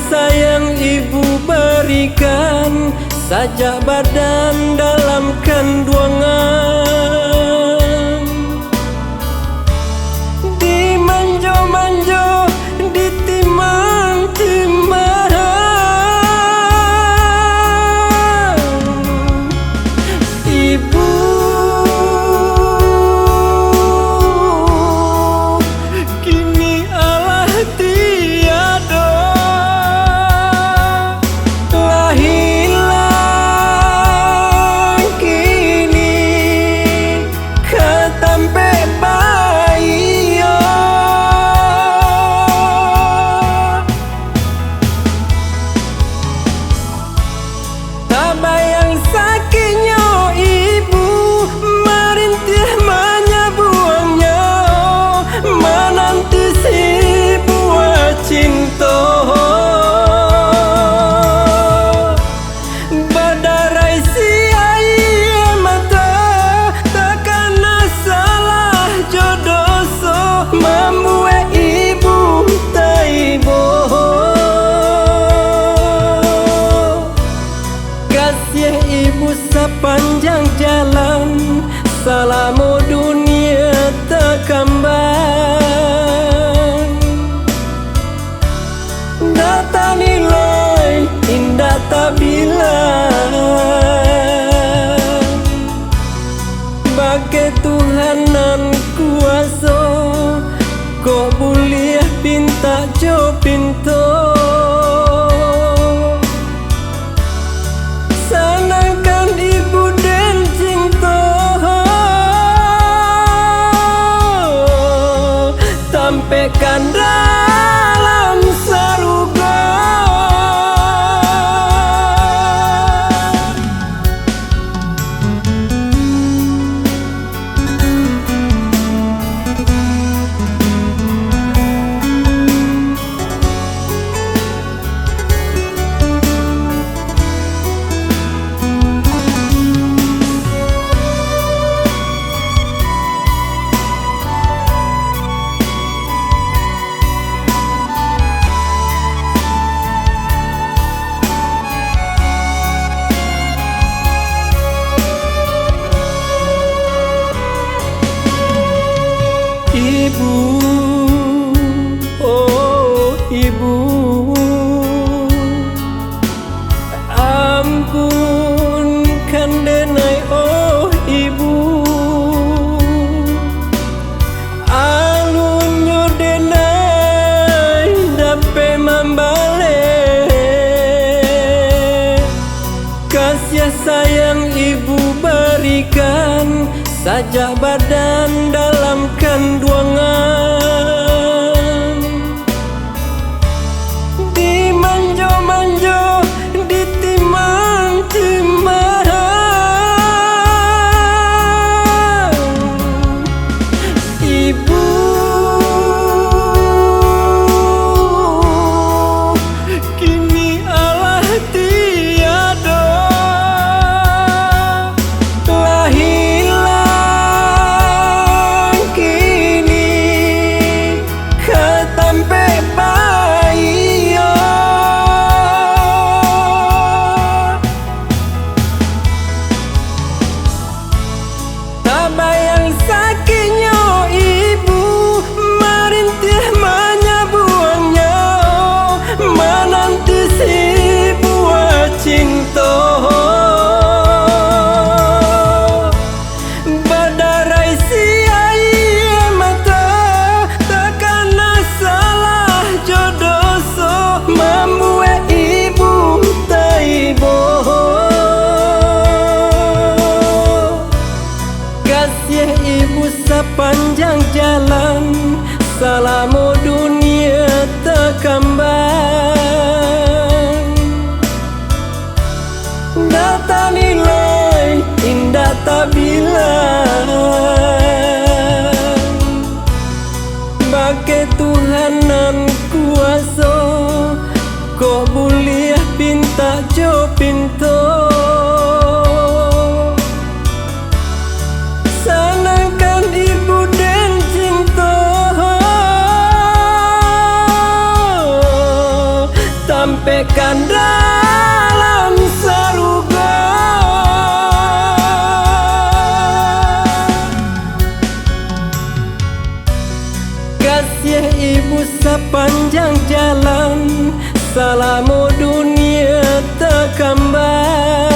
sayang ibu berikan sajak badan dalam kandungan. Dimanjo-manjo, ditimang-timang, ibu kini alah tiada. Telah hilang kini ketampe bayi. Tak bayang sakitnya ibu merintih menyabuangnya, menanti si buah cinta. Berdarai si air mata, takkan salah jodoh so membuat ibu taibo. Kasih ibu sepanjang jalan, salamu dunia terkembang. Data nilai indah tak bilang, bagai Tuhanan kuasa, kok boleh pinta jo pinto. Senangkan ibu dan cinta, tampilkan dalam saruga. Ibu, oh ibu, ampunkan denai oh ibu. Alunyo denai dapat membalik, kasih sayang ibu berikan sajak badan dalam kandungan. Dimanjo-manjo, ditimang-timang, ibu kini alah tiada. Telah hilang kini sampaikan dalam saruga. Kasih ibu sepanjang jalan, salamu dunia tak kembali.